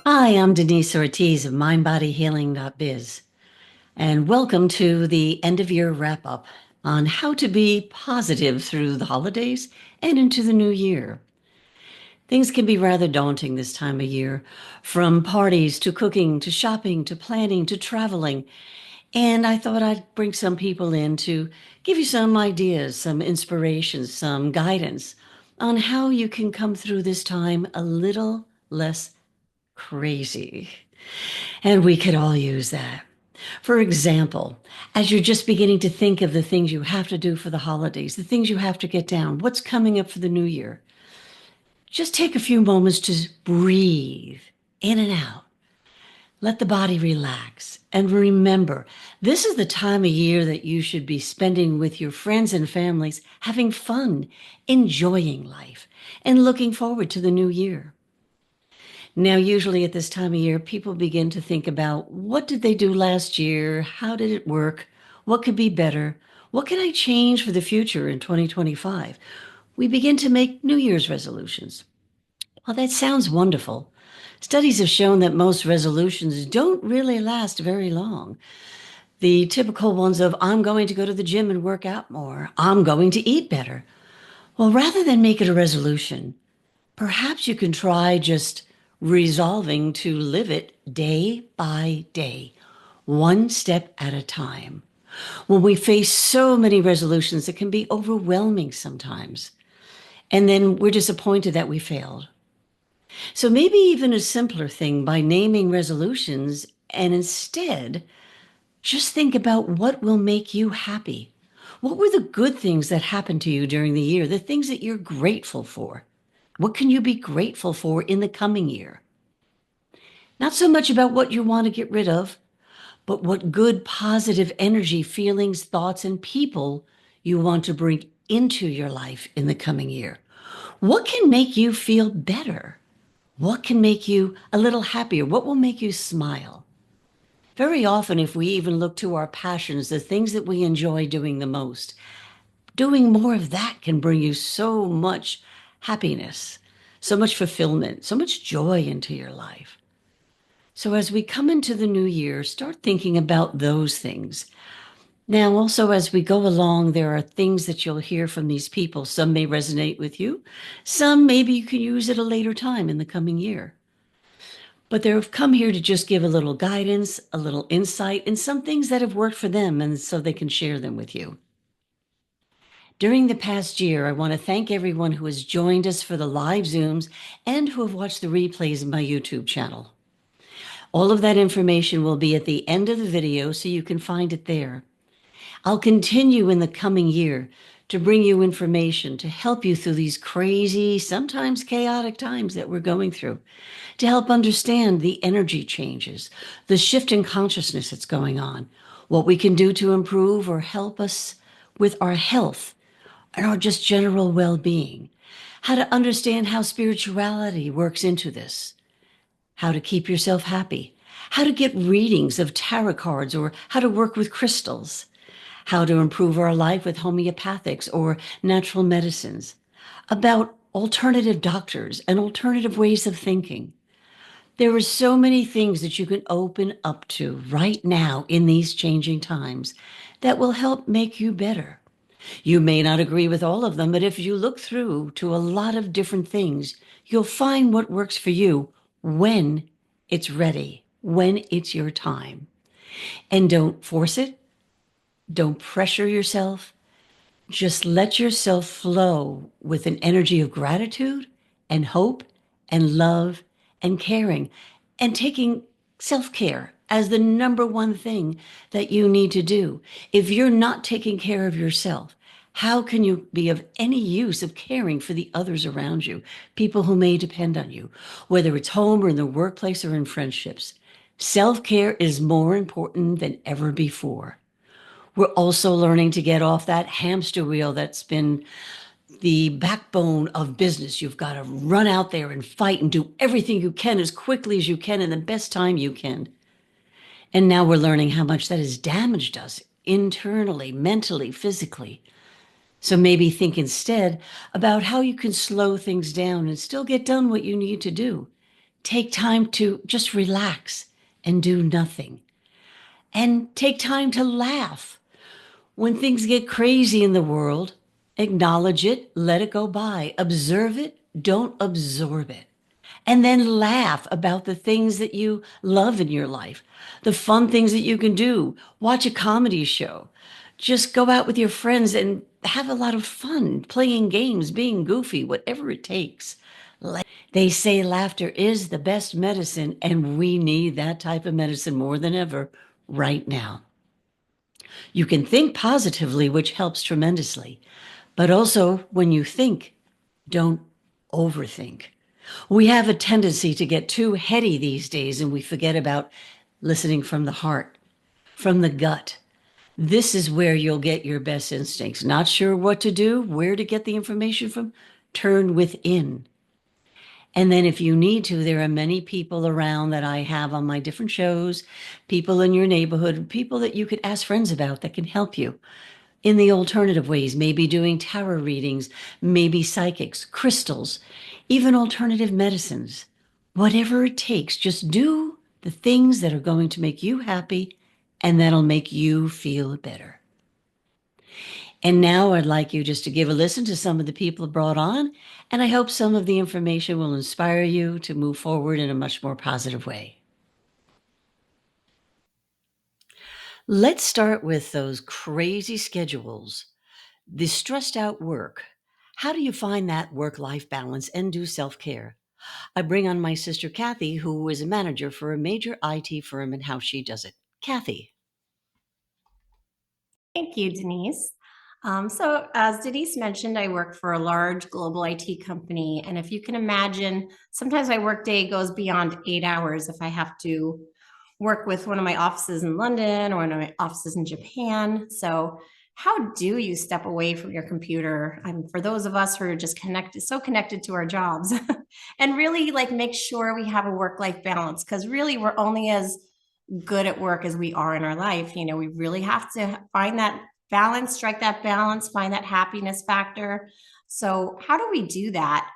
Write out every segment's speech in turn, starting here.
Hi, I'm Denise Ortiz of MindBodyHealing.biz, and welcome to the end of year wrap up on how to be positive through the holidays and into the new year. Things can be rather daunting this time of year, from parties to cooking to shopping to planning to traveling. And I thought I'd bring some people in to give you some ideas, some inspiration, some guidance on how you can come through this time a little less crazy. And we could all use that. For example, as you're just beginning to think of the things you have to do for the holidays, the things you have to get down, what's coming up for the new year, just take a few moments to breathe in and out. Let the body relax. And remember, this is the time of year that you should be spending with your friends and families, having fun, enjoying life, and looking forward to the new year. Now, usually at this time of year, people begin to think about what did they do last year? How did it work? What could be better? What can I change for the future in 2025? We begin to make New Year's resolutions. Well, that sounds wonderful. Studies have shown that most resolutions don't really last very long. The typical ones of, I'm going to go to the gym and work out more. I'm going to eat better. Well, rather than make it a resolution, perhaps you can try just resolving to live it day by day, one step at a time. When we face so many resolutions, it can be overwhelming sometimes. And then we're disappointed that we failed. So maybe even a simpler thing by naming resolutions and instead just think about what will make you happy. What were the good things that happened to you during the year, the things that you're grateful for? What can you be grateful for in the coming year? Not so much about what you want to get rid of, but what good, positive energy, feelings, thoughts, and people you want to bring into your life in the coming year. What can make you feel better? What can make you a little happier? What will make you smile? Very often, if we even look to our passions, the things that we enjoy doing the most, doing more of that can bring you so much happiness, so much fulfillment, so much joy into your life. So as we come into the new year, start thinking about those things. Now, also, as we go along, there are things that you'll hear from these people. Some may resonate with you. Some maybe you can use at a later time in the coming year. But they've come here to just give a little guidance, a little insight, and some things that have worked for them, and so they can share them with you. During the past year, I want to thank everyone who has joined us for the live Zooms and who have watched the replays of my YouTube channel. All of that information will be at the end of the video, so you can find it there. I'll continue in the coming year to bring you information to help you through these crazy, sometimes chaotic times that we're going through, to help understand the energy changes, the shift in consciousness that's going on, what we can do to improve or help us with our health and our just general well-being, how to understand how spirituality works into this, how to keep yourself happy, how to get readings of tarot cards or how to work with crystals, how to improve our life with homeopathics or natural medicines, about alternative doctors and alternative ways of thinking. There are so many things that you can open up to right now in these changing times that will help make you better. You may not agree with all of them, but if you look through to a lot of different things, you'll find what works for you when it's ready, when it's your time. And don't force it. Don't pressure yourself. Just let yourself flow with an energy of gratitude and hope and love and caring and taking self-care as the number one thing that you need to do. If you're not taking care of yourself, how can you be of any use of caring for the others around you, people who may depend on you, whether it's home or in the workplace or in friendships? Self-care is more important than ever before. We're also learning to get off that hamster wheel that's been the backbone of business. You've got to run out there and fight and do everything you can as quickly as you can in the best time you can. And now we're learning how much that has damaged us internally, mentally, physically. So maybe think instead about how you can slow things down and still get done what you need to do. Take time to just relax and do nothing. And take time to laugh. When things get crazy in the world, acknowledge it, let it go by, observe it, don't absorb it. And then laugh about the things that you love in your life, the fun things that you can do. Watch a comedy show. Just go out with your friends and have a lot of fun playing games, being goofy, whatever it takes. They say laughter is the best medicine, and we need that type of medicine more than ever right now. You can think positively, which helps tremendously. But also, when you think, don't overthink. We have a tendency to get too heady these days, and we forget about listening from the heart, from the gut. This is where you'll get your best instincts. Not sure what to do, where to get the information from? Turn within. And then if you need to, there are many people around that I have on my different shows, people in your neighborhood, people that you could ask friends about that can help you in the alternative ways, maybe doing tarot readings, maybe psychics, crystals, even alternative medicines. Whatever it takes, just do the things that are going to make you happy and that'll make you feel better. And now I'd like you just to give a listen to some of the people brought on, and I hope some of the information will inspire you to move forward in a much more positive way. Let's start with those crazy schedules, the stressed out work. How do you find that work-life balance and do self-care? I bring on my sister Kathy, who is a manager for a major IT firm, and how she does it. Kathy. Thank you, Denise. So as Denise mentioned, I work for a large global IT company. And if you can imagine, sometimes my workday goes beyond 8 hours if I have to work with one of my offices in London or one of my offices in Japan. So how do you step away from your computer? For those of us who are just connected, so connected to our jobs and really like make sure we have a work-life balance, because really we're only as good at work as we are in our life. You know, we really have to find that balance, strike that balance, find that happiness factor. So how do we do that?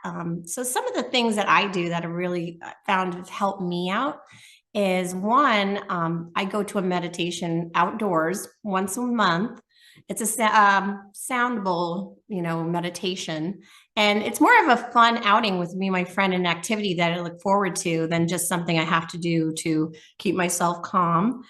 So some of the things that I do that have really found have helped me out is one, I go to a meditation outdoors once a month. It's a sound bowl, meditation. And it's more of a fun outing with me, my friend, an activity that I look forward to than just something I have to do to keep myself calm.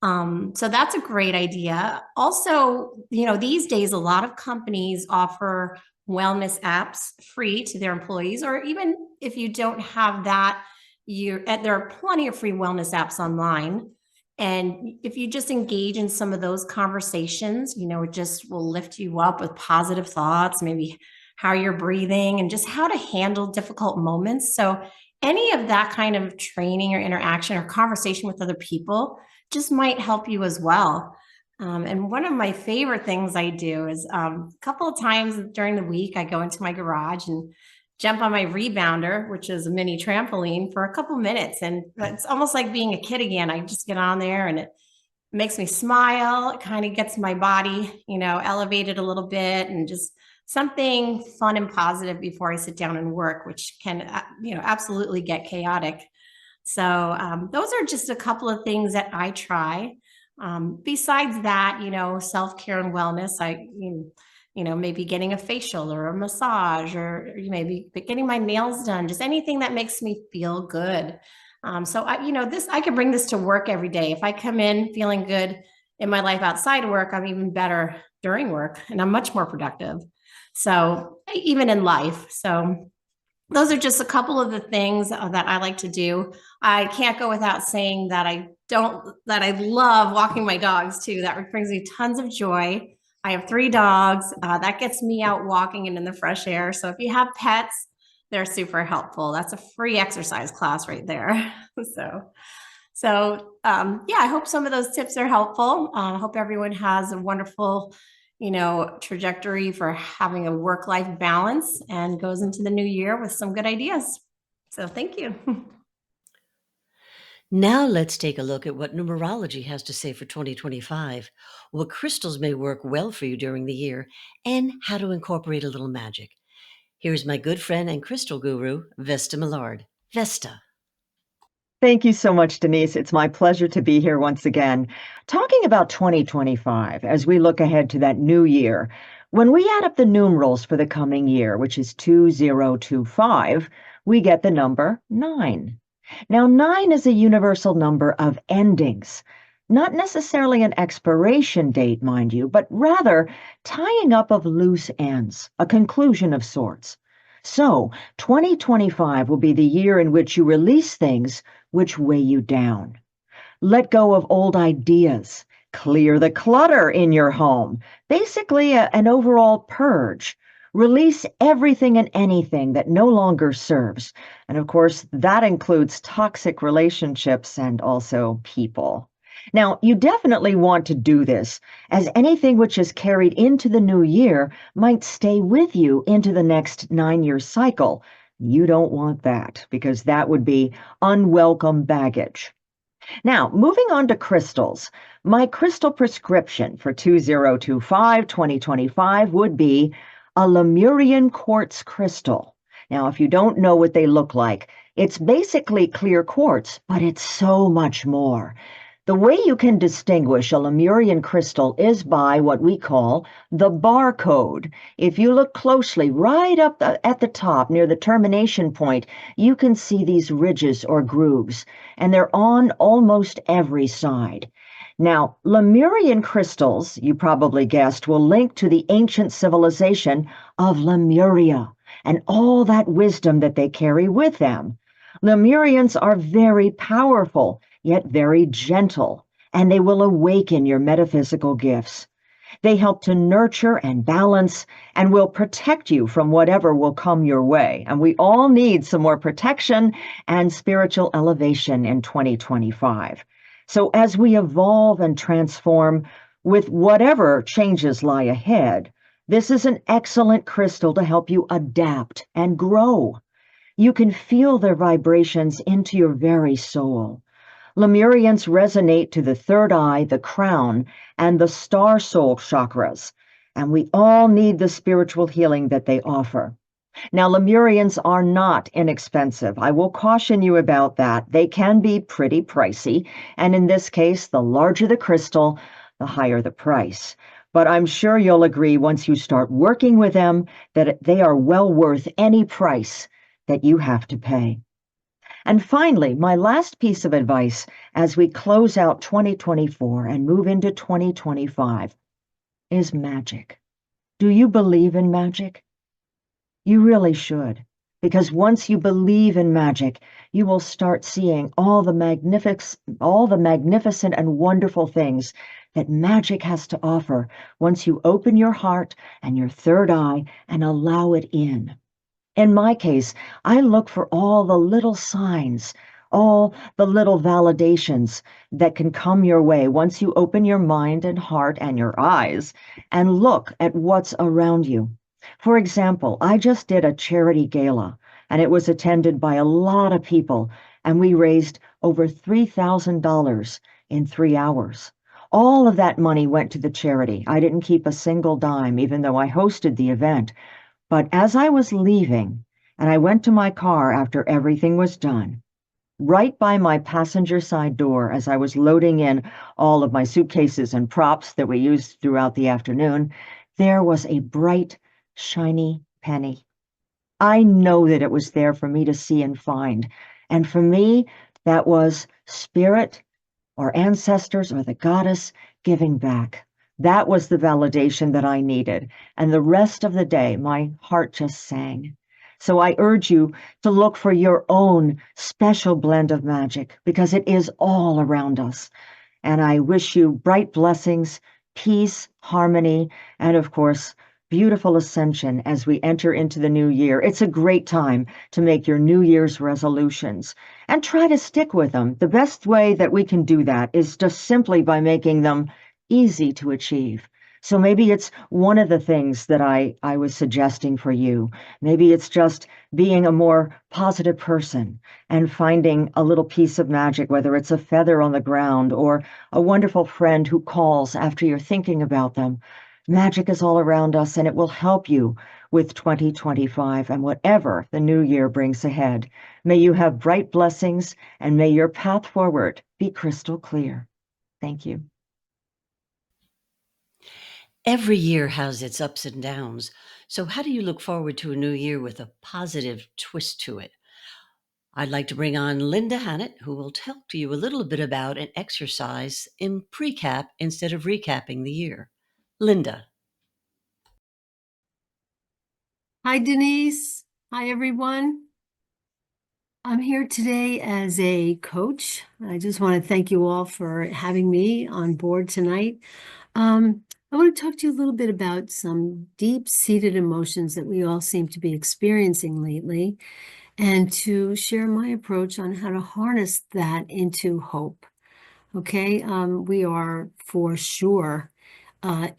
So that's a great idea. Also, these days, a lot of companies offer wellness apps free to their employees, or even if you don't have that, there are plenty of free wellness apps online. And if you just engage in some of those conversations, it just will lift you up with positive thoughts, maybe how you're breathing and just how to handle difficult moments. So any of that kind of training or interaction or conversation with other people just might help you as well. And one of my favorite things I do is a couple of times during the week, I go into my garage and jump on my rebounder, which is a mini trampoline, for a couple minutes. And it's almost like being a kid again. I just get on there and it makes me smile. It kind of gets my body, elevated a little bit, and just something fun and positive before I sit down and work, which can, absolutely get chaotic. So those are just a couple of things that I try. Besides that, self-care and wellness, maybe getting a facial or a massage, or maybe getting my nails done, just anything that makes me feel good. So I can bring this to work every day. If I come in feeling good in my life outside of work, I'm even better during work, and I'm much more productive. So even in life. So those are just a couple of the things that I like to do. I can't go without saying that I love walking my dogs too. That brings me tons of joy. I have 3 dogs. That gets me out walking and in the fresh air. So if you have pets, they're super helpful. That's a free exercise class right there. So I hope some of those tips are helpful. I hope everyone has a wonderful, trajectory for having a work-life balance and goes into the new year with some good ideas. So thank you. Now let's take a look at what numerology has to say for 2025, what crystals may work well for you during the year, and how to incorporate a little magic. Here's my good friend and crystal guru, Vesta Millard. Vesta. Thank you so much, Denise. It's my pleasure to be here once again. Talking about 2025, as we look ahead to that new year, when we add up the numerals for the coming year, which is 2025, we get the number 9. Now, 9 is a universal number of endings, not necessarily an expiration date, mind you, but rather tying up of loose ends, a conclusion of sorts. So, 2025 will be the year in which you release things which weigh you down. Let go of old ideas. Clear the clutter in your home. Basically, an overall purge. Release everything and anything that no longer serves. And of course, that includes toxic relationships and also people. Now, you definitely want to do this, as anything which is carried into the new year might stay with you into the next 9-year cycle. You don't want that, because that would be unwelcome baggage. Now, moving on to crystals. My crystal prescription for 2025 would be a Lemurian quartz crystal. Now, if you don't know what they look like, it's basically clear quartz, but it's so much more. The way you can distinguish a Lemurian crystal is by what we call the barcode. If you look closely, right up at the top near the termination point, you can see these ridges or grooves, and they're on almost every side. Now, Lemurian crystals, you probably guessed, will link to the ancient civilization of Lemuria and all that wisdom that they carry with them. Lemurians are very powerful, yet very gentle, and they will awaken your metaphysical gifts. They help to nurture and balance and will protect you from whatever will come your way. And we all need some more protection and spiritual elevation in 2025. So as we evolve and transform with whatever changes lie ahead, this is an excellent crystal to help you adapt and grow. You can feel their vibrations into your very soul. Lemurians resonate to the third eye, the crown, and the star soul chakras, and we all need the spiritual healing that they offer. Now, Lemurians are not inexpensive. I will caution you about that. They can be pretty pricey, and in this case, the larger the crystal, the higher the price. But I'm sure you'll agree once you start working with them that they are well worth any price that you have to pay. And finally, my last piece of advice as we close out 2024 and move into 2025 is magic. Do you believe in magic? You really should, because once you believe in magic, you will start seeing all the magnificent and wonderful things that magic has to offer once you open your heart and your third eye and allow it in. In my case, I look for all the little signs, all the little validations that can come your way once you open your mind and heart and your eyes and look at what's around you. For example, I just did a charity gala, and it was attended by a lot of people, and we raised over $3,000 in 3 hours. All of that money went to the charity. I didn't keep a single dime, even though I hosted the event. But as I was leaving, and I went to my car after everything was done, right by my passenger side door as I was loading in all of my suitcases and props that we used throughout the afternoon, there was a bright, shiny penny. I know that it was there for me to see and find. And for me, that was spirit or ancestors or the goddess giving back. That was the validation that I needed. And the rest of the day, my heart just sang. So I urge you to look for your own special blend of magic, because it is all around us. And I wish you bright blessings, peace, harmony, and of course, beautiful ascension as we enter into the new year. It's a great time to make your New Year's resolutions and try to stick with them. The best way that we can do that is just simply by making them easy to achieve. So maybe it's one of the things that I was suggesting for you. Maybe it's just being a more positive person and finding a little piece of magic, whether it's a feather on the ground or a wonderful friend who calls after you're thinking about them. Magic is all around us, and it will help you with 2025 and whatever the new year brings ahead. May you have bright blessings, and may your path forward be crystal clear. Thank you. Every year has its ups and downs. So, how do you look forward to a new year with a positive twist to it? I'd like to bring on Linda Hannett, who will talk to you a little bit about an exercise in pre-cap instead of recapping the year. Linda. Hi, Denise. Hi, everyone. I'm here today as a coach. I just want to thank you all for having me on board tonight. I want to talk to you a little bit about some deep-seated emotions that we all seem to be experiencing lately, and to share my approach on how to harness that into hope. Okay, we are for sure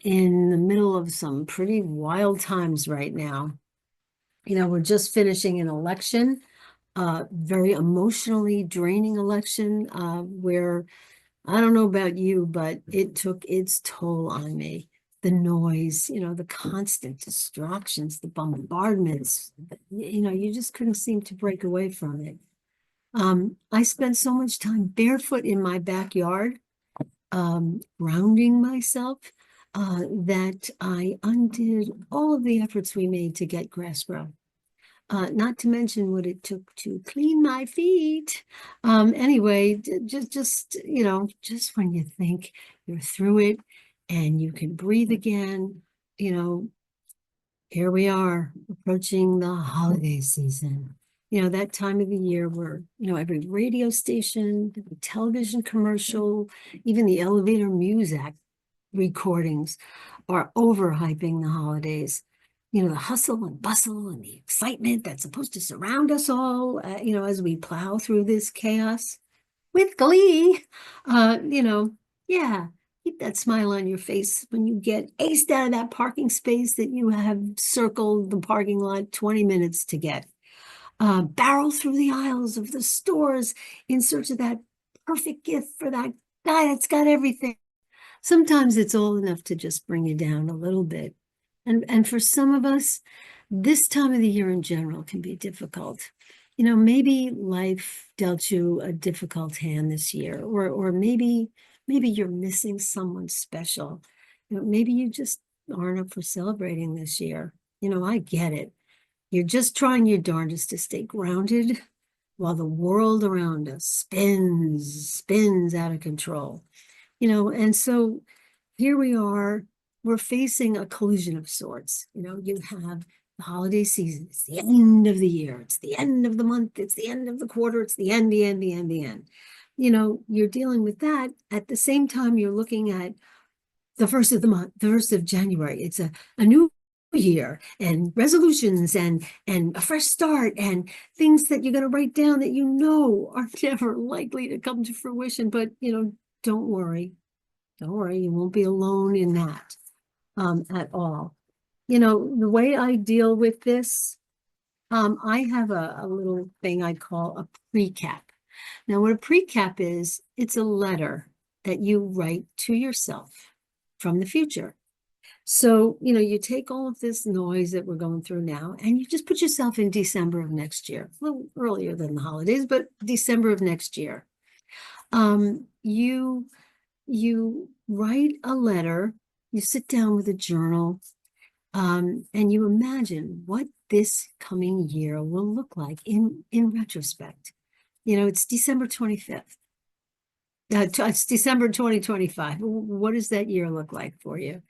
in the middle of some pretty wild times right now. You know, we're just finishing an election, very emotionally draining election, where I don't know about you, but it took its toll on me. The noise, you know, the constant distractions, the bombardments, you know, you just couldn't seem to break away from it. I spent so much time barefoot in my backyard, grounding myself, that I undid all of the efforts we made to get grass grow. Not to mention what it took to clean my feet. Anyway, just, you know, just when you think you're through it and you can breathe again, you know, here we are approaching the holiday season. You know, that time of the year where, you know, every radio station, every television commercial, even the elevator music recordings are overhyping the holidays. You know, the hustle and bustle and the excitement that's supposed to surround us all, you know, as we plow through this chaos with glee. You know, yeah, keep that smile on your face when you get aced out of that parking space that you have circled the parking lot 20 minutes to get. Barrel through the aisles of the stores in search of that perfect gift for that guy that's got everything. Sometimes it's all enough to just bring you down a little bit. And for some of us, this time of the year in general can be difficult. You know, maybe life dealt you a difficult hand this year, or maybe you're missing someone special. You know, maybe you just aren't up for celebrating this year. You know, I get it. You're just trying your darndest to stay grounded while the world around us spins out of control. You know, and so here we are, we're facing a collision of sorts. You know, you have the holiday season, it's the end of the year, it's the end of the month, it's the end of the quarter, it's the end. You know, you're dealing with that. At the same time, you're looking at the first of the month, the first of January. It's a new year and resolutions and a fresh start and things that you're going to write down that you know are never likely to come to fruition. But, you know, don't worry, you won't be alone in that at all. You know, the way I deal with this, I have a little thing I call a pre-cap. Now, what a pre-cap is, it's a letter that you write to yourself from the future. So, you know, you take all of this noise that we're going through now, and you just put yourself in December of next year, a little earlier than the holidays, but December of next year. You write a letter, you sit down with a journal, and you imagine what this coming year will look like in retrospect. You know, it's December 25th. It's December 2025. What does that year look like for you?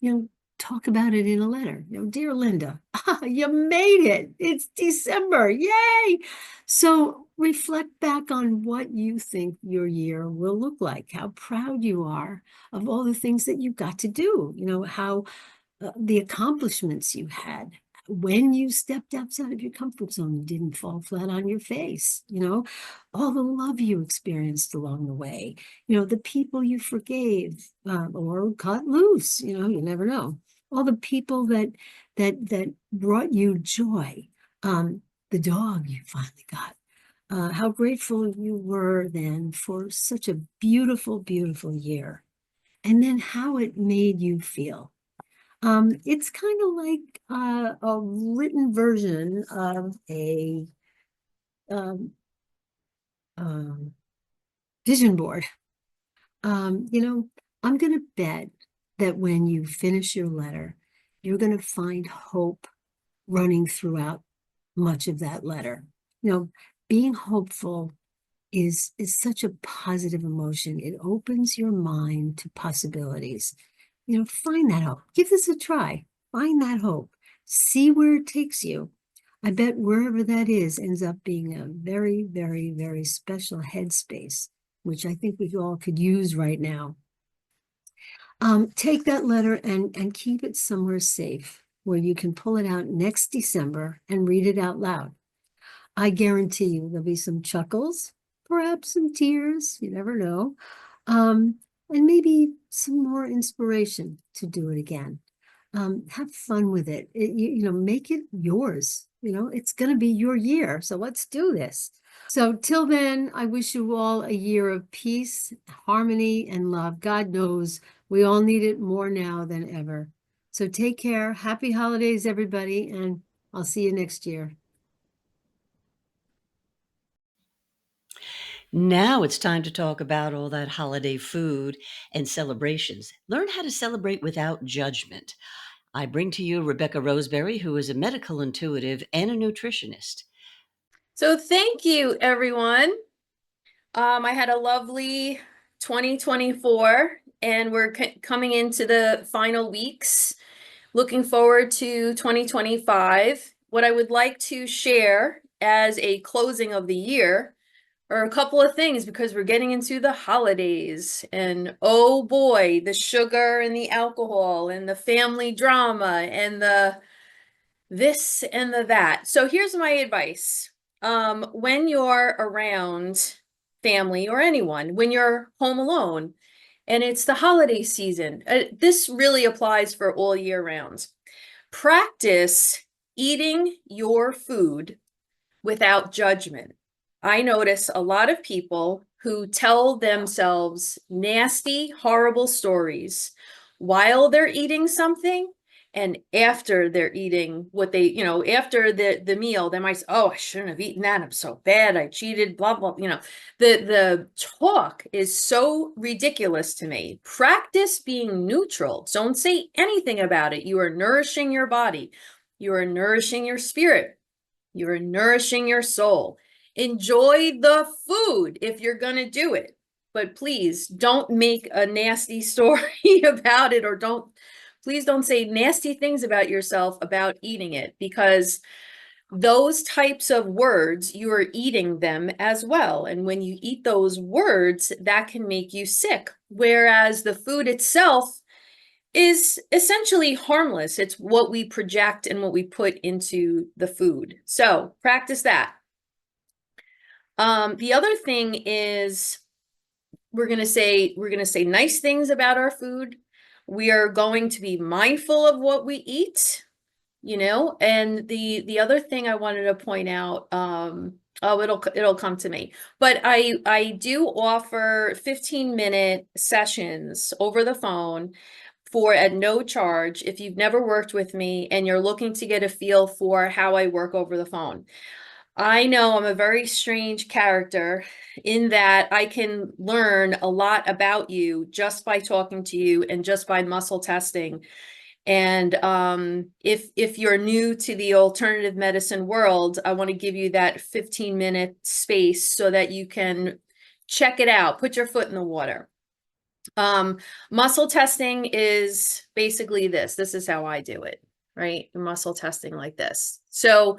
You know, talk about it in a letter. You know, dear Linda, you made it. It's December. Yay. So reflect back on what you think your year will look like, how proud you are of all the things that you got to do, you know, how the accomplishments you had, when you stepped outside of your comfort zone, you didn't fall flat on your face, all the love you experienced along the way, the people you forgave or cut loose, you never know. All the people that brought you joy, the dog you finally got. How grateful you were then for such a beautiful, beautiful year. And then how it made you feel. It's kind of like a written version of a vision board. I'm going to bet that when you finish your letter, you're going to find hope running throughout much of that letter. Being hopeful is such a positive emotion. It opens your mind to possibilities. Find that hope. Give this a try. Find that hope. See where it takes you. I bet wherever that is ends up being a very, very, very special headspace, which I think we all could use right now. Take that letter and keep it somewhere safe where you can pull it out next December and read it out loud. I guarantee you there'll be some chuckles, perhaps some tears, you never know, and maybe some more inspiration to do it again. Have fun with it. Make it yours. It's going to be your year, so let's do this. So till then, I wish you all a year of peace, harmony, and love. God knows we all need it more now than ever. So take care. Happy holidays, everybody, and I'll see you next year. Now it's time to talk about all that holiday food and celebrations. Learn how to celebrate without judgment. I bring to you Rebecca Roseberry, who is a medical intuitive and a nutritionist. So thank you, everyone. I had a lovely 2024, and we're coming into the final weeks. Looking forward to 2025. What I would like to share as a closing of the year are a couple of things, because we're getting into the holidays, and oh boy, the sugar and the alcohol and the family drama and the this and the that. So here's my advice. When you're around family or anyone, when you're home alone and it's the holiday season, this really applies for all year round. Practice eating your food without judgment. I notice a lot of people who tell themselves nasty, horrible stories while they're eating something, and after they're eating what they, after the meal, they might say, oh, I shouldn't have eaten that. I'm so bad. I cheated, blah, blah. The talk is so ridiculous to me. Practice being neutral. Don't say anything about it. You are nourishing your body. You are nourishing your spirit. You're nourishing your soul. Enjoy the food if you're going to do it. But please don't make a nasty story about it, or please don't say nasty things about yourself about eating it, because those types of words, you are eating them as well. And when you eat those words, that can make you sick. Whereas the food itself is essentially harmless. It's what we project and what we put into the food. So practice that. The other thing is we're going to say nice things about our food. We are going to be mindful of what we eat, and the other thing I wanted to point out, it'll come to me, but I do offer 15-minute sessions over the phone at no charge if you've never worked with me and you're looking to get a feel for how I work over the phone. I know I'm a very strange character in that I can learn a lot about you just by talking to you and just by muscle testing. And if you're new to the alternative medicine world, I want to give you that 15-minute space so that you can check it out, put your foot in the water. Muscle testing is basically this. This is how I do it, right? Muscle testing like this. So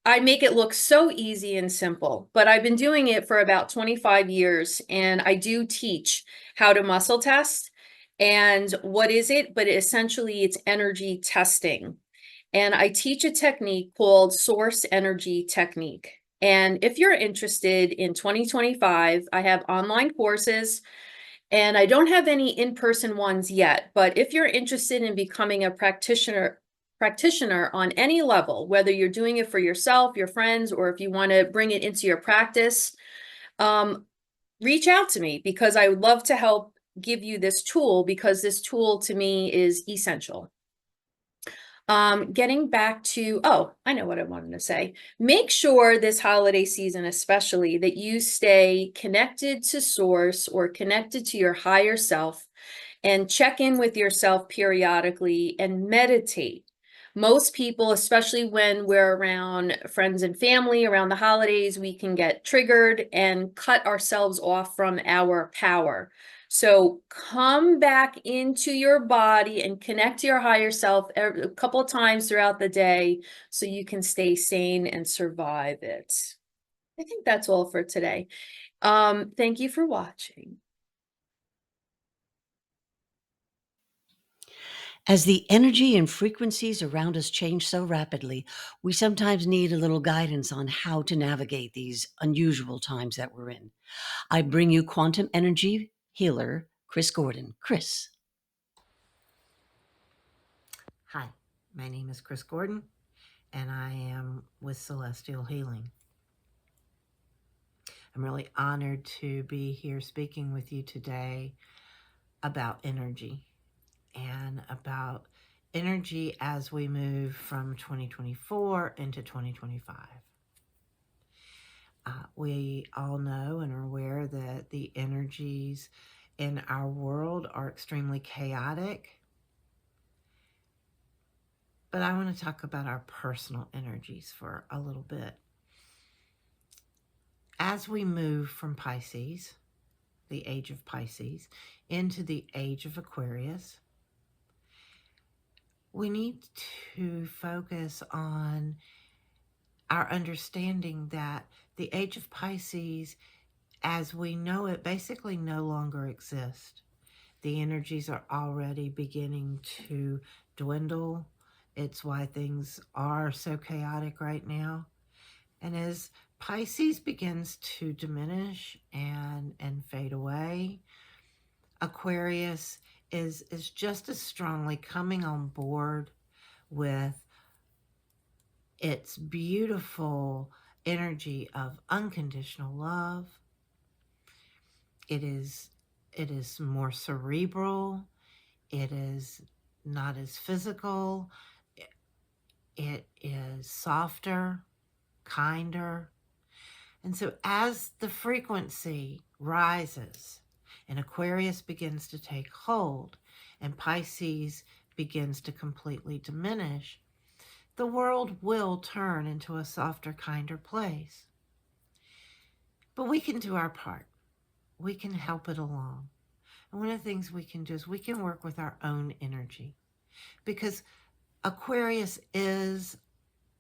I make it look so easy and simple, but I've been doing it for about 25 years, and I do teach how to muscle test. And what is it? But essentially it's energy testing. And I teach a technique called source energy technique. And if you're interested in 2025, I have online courses and I don't have any in-person ones yet. But if you're interested in becoming a practitioner on any level, whether you're doing it for yourself, your friends, or if you want to bring it into your practice, reach out to me, because I would love to help give you this tool, because this tool to me is essential. Getting back to, I know what I wanted to say. Make sure this holiday season, especially, that you stay connected to source or connected to your higher self, and check in with yourself periodically and meditate. Most people, especially when we're around friends and family around the holidays, we can get triggered and cut ourselves off from our power. So come back into your body and connect to your higher self a couple of times throughout the day so you can stay sane and survive it. I think that's all for today. Thank you for watching. As the energy and frequencies around us change so rapidly, we sometimes need a little guidance on how to navigate these unusual times that we're in. I bring you quantum energy healer, Chris Gordon. Chris. Hi, my name is Chris Gordon, and I am with Celestial Healing. I'm really honored to be here speaking with you today about energy, and about energy as we move from 2024 into 2025. We all know and are aware that the energies in our world are extremely chaotic. But I want to talk about our personal energies for a little bit. As we move from Pisces, the age of Pisces, into the age of Aquarius, we need to focus on our understanding that the age of Pisces, as we know it, basically no longer exists. The energies are already beginning to dwindle. It's why things are so chaotic right now. And as Pisces begins to diminish and fade away, Aquarius is just as strongly coming on board with its beautiful energy of unconditional love. It is more cerebral. It is not as physical. It is softer, kinder. And so as the frequency rises and Aquarius begins to take hold and Pisces begins to completely diminish, the world will turn into a softer, kinder place. But we can do our part. We can help it along. And one of the things we can do is we can work with our own energy, because Aquarius is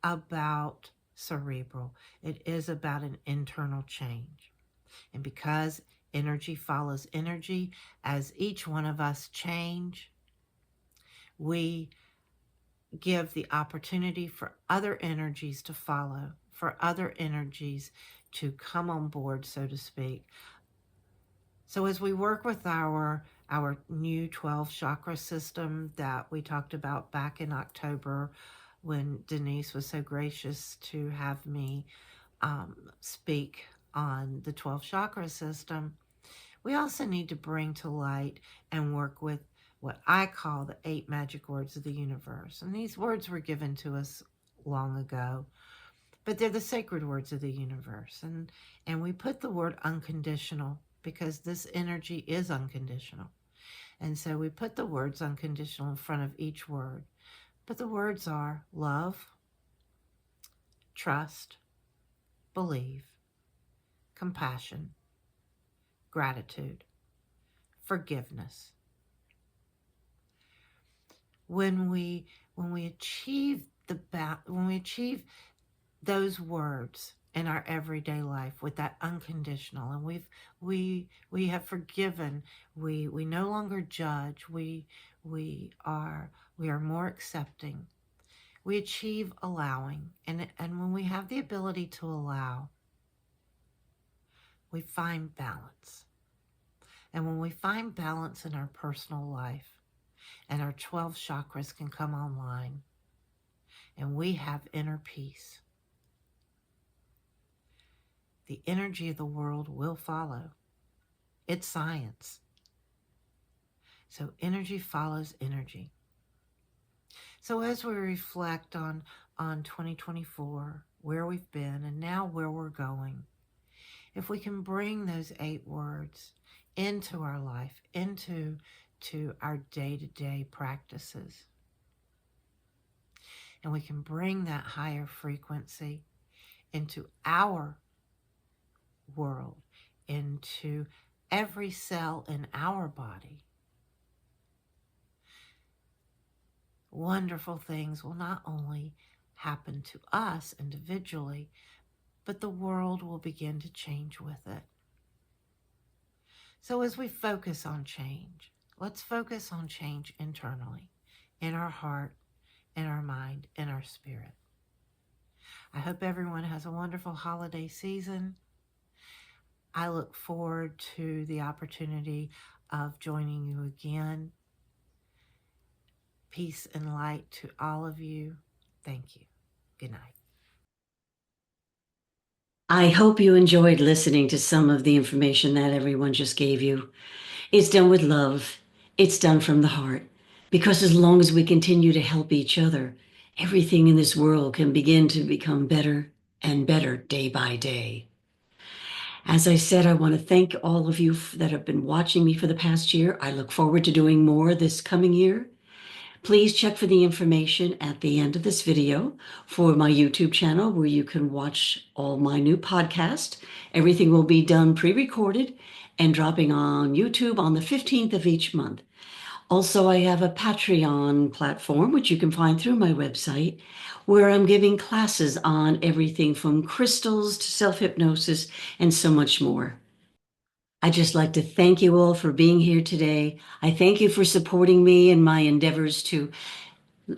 about cerebral. It is about an internal change. And because energy follows energy, as each one of us change, we give the opportunity for other energies to follow, for other energies to come on board, so to speak. So as we work with our new 12 chakra system that we talked about back in October, when Denise was so gracious to have me speak on the 12 chakra system, we also need to bring to light and work with what I call the 8 magic words of the universe. And these words were given to us long ago, but they're the sacred words of the universe. And we put the word unconditional because this energy is unconditional. And so we put the words unconditional in front of each word. But the words are love, trust, believe, compassion, gratitude, forgiveness. When we achieve those words in our everyday life with that unconditional, and we have forgiven, we no longer judge, we are more accepting, We achieve allowing. And when we have the ability to allow, we find balance. And when we find balance in our personal life, and our 12 chakras can come online, and we have inner peace, the energy of the world will follow. It's science. So energy follows energy. So as we reflect on 2024, where we've been and now where we're going, if we can bring those 8 words into our life, into our day-to-day practices, and we can bring that higher frequency into our world, into every cell in our body, wonderful things will not only happen to us individually, but the world will begin to change with it. So as we focus on change, let's focus on change internally, in our heart, in our mind, in our spirit. I hope everyone has a wonderful holiday season. I look forward to the opportunity of joining you again. Peace and light to all of you. Thank you. Good night. I hope you enjoyed listening to some of the information that everyone just gave you. It's done with love. It's done from the heart. Because as long as we continue to help each other, everything in this world can begin to become better and better day by day. As I said, I want to thank all of you that have been watching me for the past year. I look forward to doing more this coming year. Please check for the information at the end of this video for my YouTube channel where you can watch all my new podcasts. Everything will be done pre-recorded and dropping on YouTube on the 15th of each month. Also, I have a Patreon platform, which you can find through my website, where I'm giving classes on everything from crystals to self-hypnosis and so much more. I'd just like to thank you all for being here today. I thank you for supporting me in my endeavors to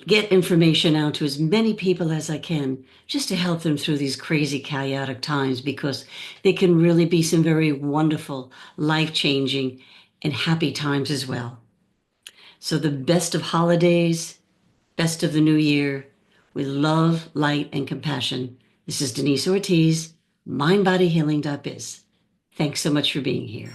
get information out to as many people as I can, just to help them through these crazy, chaotic times, because they can really be some very wonderful, life-changing, and happy times as well. So the best of holidays, best of the new year, with love, light, and compassion. This is Denise Ortiz, mindbodyhealing.biz. Thanks so much for being here.